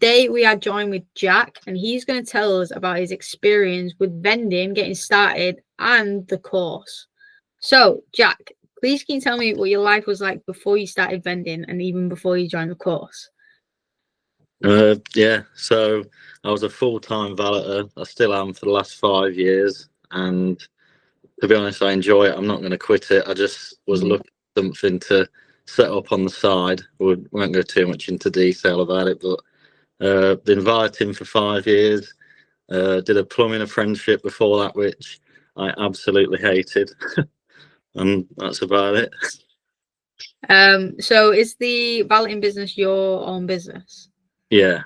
today we are joined with Jack, and he's going to tell us about his experience with vending, getting started, and the course. So, Jack, please can you tell me what your life was like before you started vending and even before you joined the course? Yeah, so I was a full-time valeter. I still am for the last 5 years, and to be honest, I enjoy it. I'm not going to quit it. I just was looking for something to set up on the side. We won't go too much into detail about it, but been valeting for 5 years. Did a plumbing apprenticeship before that, which I absolutely hated, and that's about it. So is the valeting business your own business? Yeah.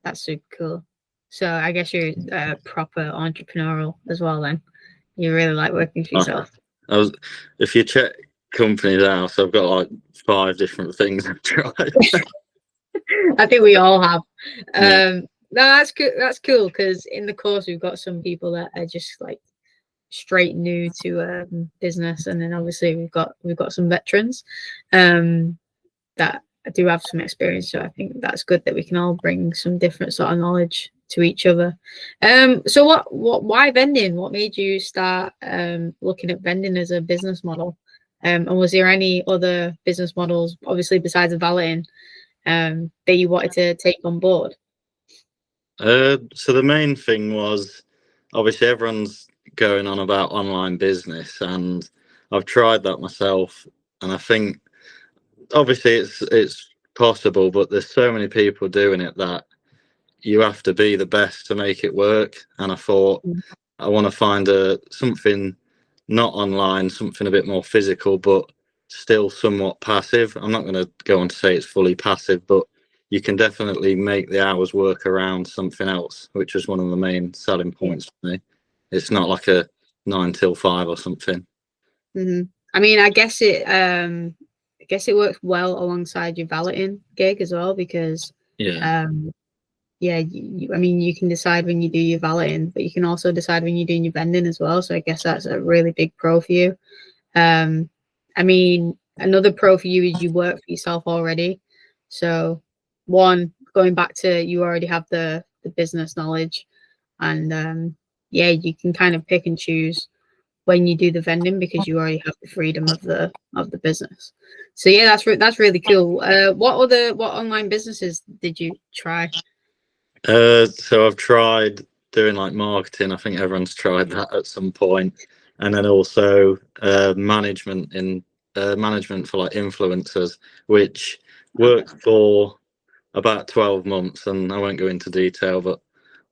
That's super cool. So I guess you're proper entrepreneurial as well then. You really like working for yourself. If you check company's house, I've got like 5 different things I've tried. I think we all have. Yeah. No, that's good. That's cool because in the course we've got some people that are just like straight new to business, and then obviously we've got some veterans that do have some experience. So I think that's good that we can all bring some different sort of knowledge to each other. So why vending? What made you start looking at vending as a business model? And was there any other business models, obviously besides the valeting, that you wanted to take on board? So the main thing was, obviously everyone's going on about online business, and I've tried that myself, and I think obviously it's possible, but there's so many people doing it that you have to be the best to make it work. And I thought I want to find something not online, something a bit more physical, but still somewhat passive. I'm not going to go on to say it's fully passive, but you can definitely make the hours work around something else, which was one of the main selling points for me. It's not like a 9 till 5 or something. I mean, I guess it works well alongside your valeting gig as well, because Yeah. yeah, I mean, you can decide when you do your valeting, but you can also decide when you're doing your vending as well. So I guess that's a really big pro for you. I mean, another pro for you is you work for yourself already. So one, going back to you already have the business knowledge, and yeah, you can kind of pick and choose when you do the vending because you already have the freedom of the business. So yeah, that's really cool. What online businesses did you try? So I've tried doing like marketing. I think everyone's tried that at some point, and then also management for like influencers, which worked for about 12 months. And I won't go into detail, but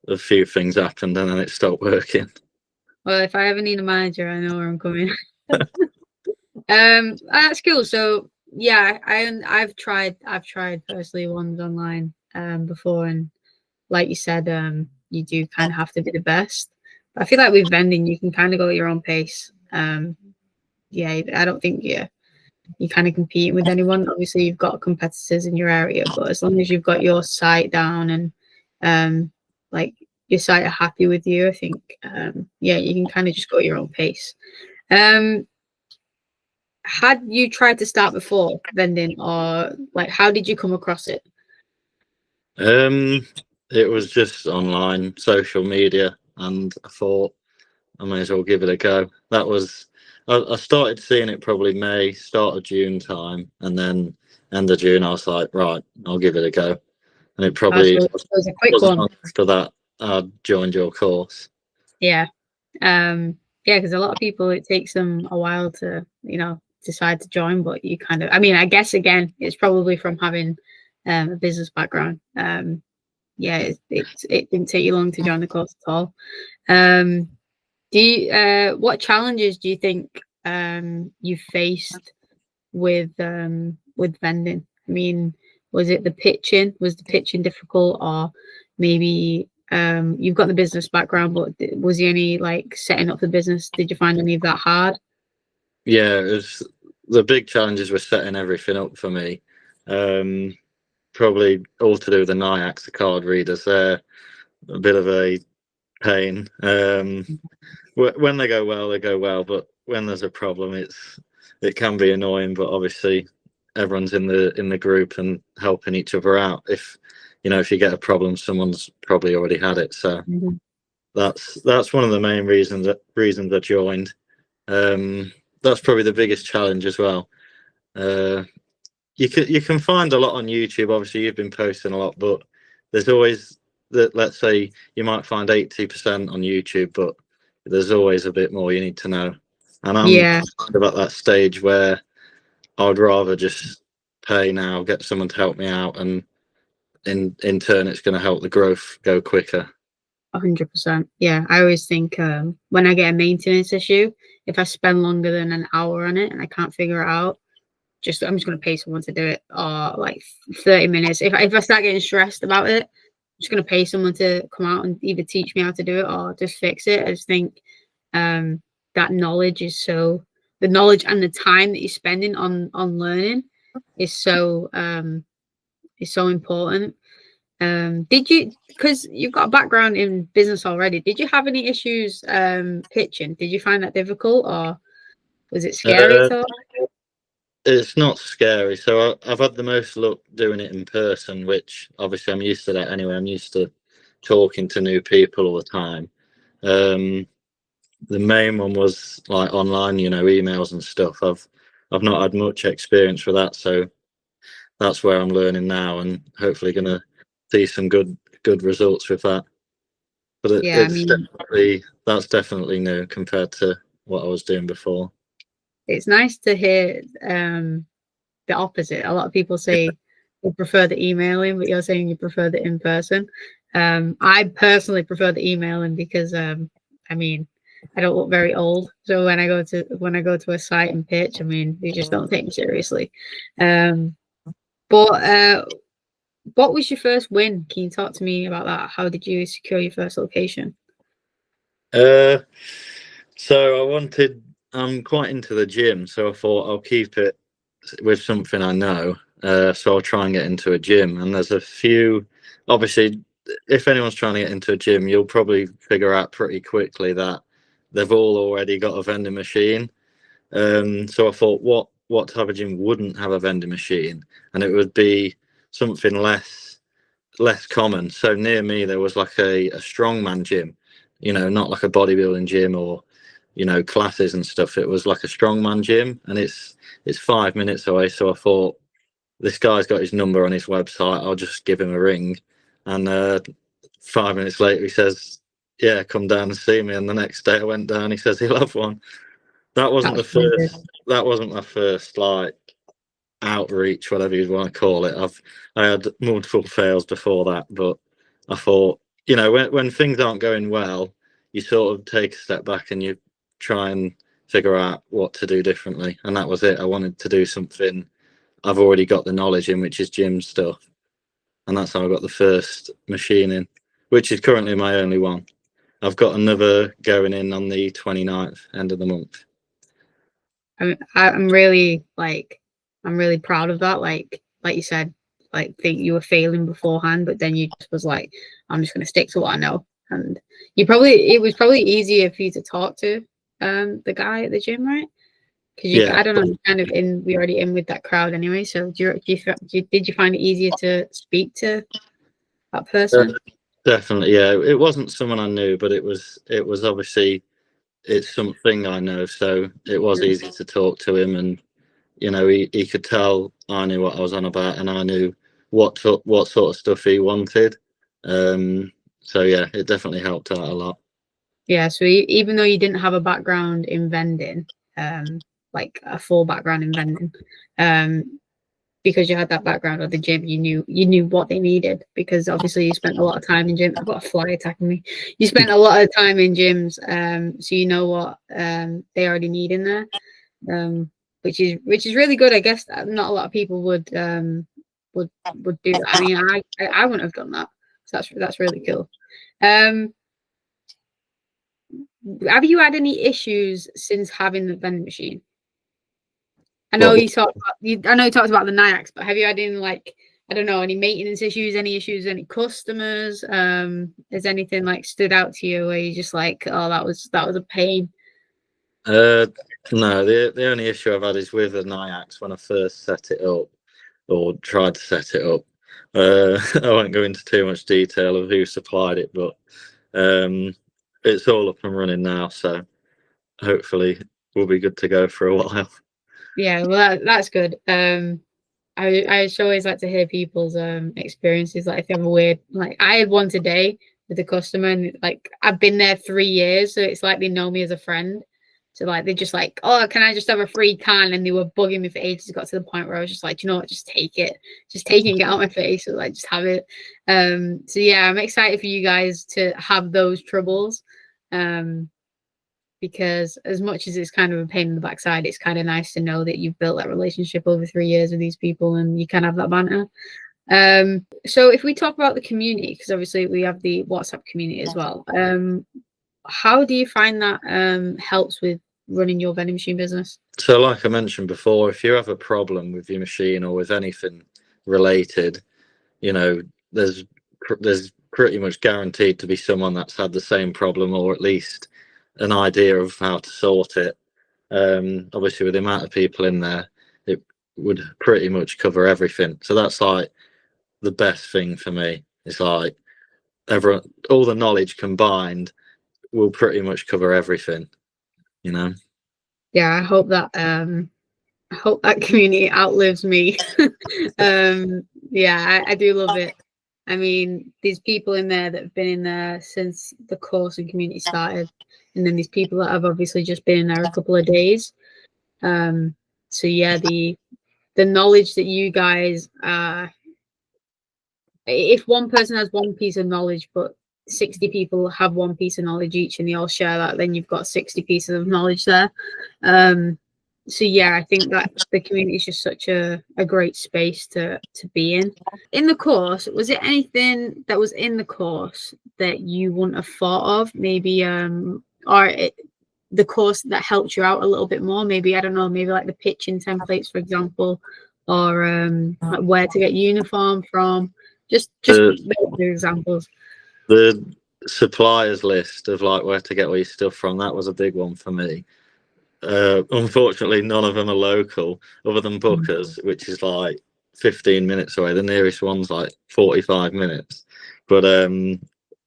a few things happened, and then it stopped working. Well, if I ever need a manager, I know where I'm coming. That's cool. So yeah, I've tried personally ones online before, and like you said, you do kind of have to be the best. But I feel like with vending, you can kind of go at your own pace. Yeah, I don't think you're kind of competing with anyone. Obviously, you've got competitors in your area, but as long as you've got your site down and like your site are happy with you, I think yeah, you can kind of just go at your own pace. Had you tried to start before vending, or like how did you come across it? It was just online, social media, and I thought I may as well give it a go. I started seeing it probably May, start of June time, and then end of June I was like, right, I'll give it a go. And it probably So it was a quick wasn't one. long after that I joined your course. Yeah. Yeah, because a lot of people, it takes them a while to, decide to join, but you kind of, I mean, I guess again, it's probably from having a business background. Yeah, it didn't take you long to join the course at all. What challenges do you think you faced with vending? I mean, was it the pitching? Was the pitching difficult, or maybe you've got the business background, but was there any like setting up the business? Did you find any of that hard? Yeah, the big challenges were setting everything up for me. Probably all to do with the NIACs, the card readers. They're a bit of a pain. When they go well, they go well, but when there's a problem, it can be annoying. But obviously, everyone's in the group and helping each other out. If if you get a problem, someone's probably already had it. So Mhm. that's one of the main reasons I joined. That's probably the biggest challenge as well. You can find a lot on YouTube. Obviously, you've been posting a lot, but there's always that. Let's say you might find 80% on YouTube, but there's always a bit more you need to know. And I'm Yeah, kind of at that stage where I'd rather just pay now, get someone to help me out, and in turn, it's going to help the growth go quicker. 100%. Yeah, I always think when I get a maintenance issue, if I spend longer than an hour on it and I can't figure it out, I'm just gonna pay someone to do it, or like 30 minutes. If I start getting stressed about it, I'm just gonna pay someone to come out and either teach me how to do it or just fix it. I just think that knowledge the knowledge and the time that you're spending on learning is so important. Did you, because you've got a background in business already, did you have any issues pitching? Did you find that difficult, or was it scary Uh, at all? it's not scary. So I've had the most luck doing it in person, which obviously I'm used to that anyway. I'm used to talking to new people all the time. Um, the main one was like online, emails and stuff. I've not had much experience with that, so that's where I'm learning now, and hopefully going to see some good results with that. But Yeah, I mean, that's definitely new compared to what I was doing before. it's nice to hear the opposite. A lot of people say they prefer the emailing, but you're saying you prefer the in person. I personally prefer the emailing because I mean, I don't look very old. So when I go to a site and pitch, I mean, they just don't take me seriously. Um, but what was your first win? Can you talk to me about that? How did you secure your first location? Uh, so I'm quite into the gym, so I thought I'll keep it with something I know. So I'll try and get into a gym. And there's a few, obviously, if anyone's trying to get into a gym, you'll probably figure out pretty quickly that they've all already got a vending machine. So I thought, what type of gym wouldn't have a vending machine? And it would be something less common. So near me there was like a strongman gym, not like a bodybuilding gym or classes and stuff. It was like a strongman gym, and it's 5 minutes away. So I thought, this guy's got his number on his website, I'll just give him a ring. And 5 minutes later he says, yeah, come down and see me. And the next day I went down, he says he'll have one. That wasn't the That's really good. first. That wasn't my first like outreach, whatever you want to call it. I had multiple fails before that, but I thought, when things aren't going well, you sort of take a step back and you try and figure out what to do differently. And that was it. I wanted to do something I've already got the knowledge in, which is gym stuff. And that's how I got the first machine in, which is currently my only one. I've got another going in on the 29th, end of the month. I'm I'm really proud of that. Like you said, like think you were failing beforehand, but then you just was like, I'm just gonna stick to what I know. And it was probably easier for you to talk to the guy at the gym, right? Because Yeah, I don't know, we're already in with that crowd anyway. So did you find it easier to speak to that uh, person? definitely. Yeah, it wasn't someone I knew, but it was obviously it's something I know, so it was easy to talk to him, and he could tell I knew what I was on about, and I knew what sort of stuff he wanted. So yeah, it definitely helped out a lot. Yeah, so even though you didn't have a background in vending, like a full background in vending, um, because you had that background at the gym, you knew what they needed because obviously you spent a lot of time in gym. I've got a fly attacking me. You spent a lot of time in gyms, so you know what they already need in there, which is really good. I guess that not a lot of people would do that. I mean, I wouldn't have done that. So that's really cool. Um, have you had any issues since having the vending machine? I know What? I know you talked about the NIACs, but have you had any I don't know, any maintenance issues, any customers? Has anything like stood out to you where you just like, oh, that was a pain? Uh, no, the only issue I've had is with the NIAX when I first set it up or tried to set it up. I won't go into too much detail of who supplied it, but it's all up and running now, so hopefully we'll be good to go for a while. Yeah, well, that's good. I just always like to hear people's experiences. Like if you have a weird, like I had one today with a customer, and like I've been there 3 years, so it's like they know me as a friend. So like they're just like, oh, can I just have a free can? And they were bugging me for ages. It got to the point where I was just like, you know what, just take it and get out my face. So like just have it. So yeah, I'm excited for you guys to have those troubles. Because as much as it's kind of a pain in the backside, it's kind of nice to know that you've built that relationship over 3 years with these people and you can have that banter. So if we talk about the community, because obviously we have the WhatsApp community as well, how do you find that helps with running your vending machine business? So like I mentioned before, if you have a problem with your machine or with anything related, you know, there's pretty much guaranteed to be someone that's had the same problem, or at least an idea of how to sort it. Obviously with the amount of people in there, it would pretty much cover everything. So that's like the best thing for me. It's like everyone, all the knowledge combined will pretty much cover everything, you know. Yeah, I hope that community outlives me. Yeah, I do love it. I mean, there's people in there that have been in there since the course and community started, and then these people that have obviously just been in there a couple of days. So yeah, the knowledge that you guys if one person has one piece of knowledge, but 60 people have one piece of knowledge each, and they all share that, then you've got 60 pieces of knowledge there. So yeah, I think that the community is just such a great space to be in. In the course, was it anything that was in the course that you wouldn't have thought of? Maybe the course that helped you out a little bit more? Maybe, I don't know, maybe like the pitching templates, for example, or like where to get uniform from. Just the examples. The suppliers list of like where to get all your stuff from, that was a big one for me. Unfortunately, none of them are local, other than Booker's, which is like 15 minutes away. The nearest one's like 45 minutes. But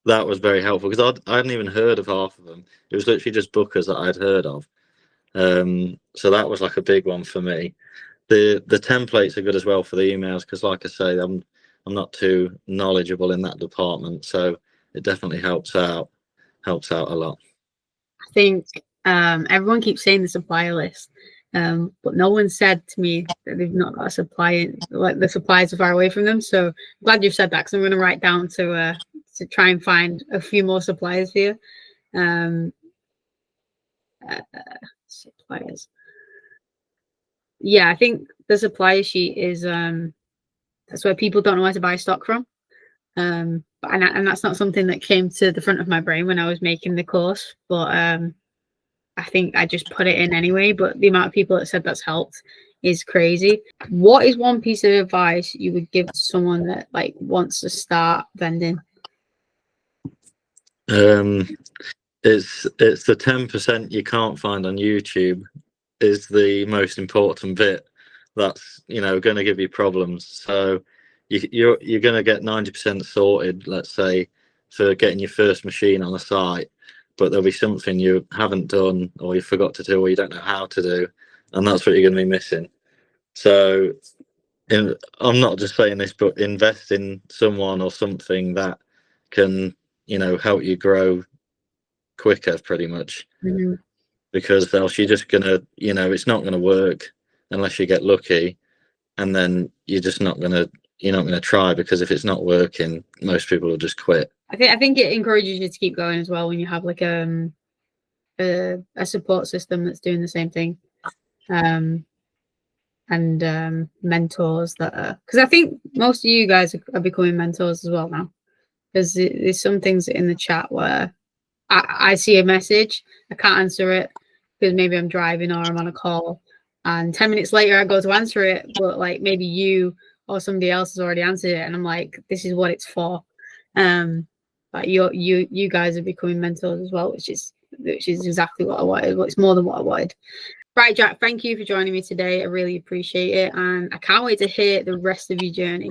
that was very helpful because I hadn't even heard of half of them. It was literally just Booker's that I'd heard of. So that was like a big one for me. The templates are good as well for the emails because, like I say, I'm not too knowledgeable in that department, so it definitely helps out a lot. I think everyone keeps saying the supplier list, but no one said to me that they've not got a supplier, like the suppliers are far away from them. So I'm glad you've said that, because I'm going to write down to try and find a few more suppliers for you. Suppliers. Yeah, I think the supplier sheet is that's where people don't know where to buy stock from. And that's not something that came to the front of my brain when I was making the course, but I think I just put it in anyway. But the amount of people that said that's helped is crazy. What is one piece of advice you would give to someone that like wants to start vending? It's the 10% you can't find on YouTube is the most important bit. That's, you know, going to give you problems. So you're going to get 90% sorted, let's say, for getting your first machine on a site, but there'll be something you haven't done or you forgot to do or you don't know how to do, and that's what you're going to be missing. So I'm not just saying this, but invest in someone or something that can, you know, help you grow quicker, pretty much. Mm-hmm. Because else you're just gonna, you know, it's not gonna work unless you get lucky, and then you're not gonna try, because if it's not working, most people will just quit. I think it encourages you to keep going as well when you have like a support system that's doing the same thing, and mentors that are, because I think most of you guys are becoming mentors as well now, because there's some things in the chat where I see a message, I can't answer it because maybe I'm driving or I'm on a call, and 10 minutes later I go to answer it, but like maybe you or somebody else has already answered it, and I'm like, this is what it's for. But you guys are becoming mentors as well, which is exactly what I wanted. Well, it's more than what I wanted. Right, Jack, thank you for joining me today. I really appreciate it, and I can't wait to hear the rest of your journey.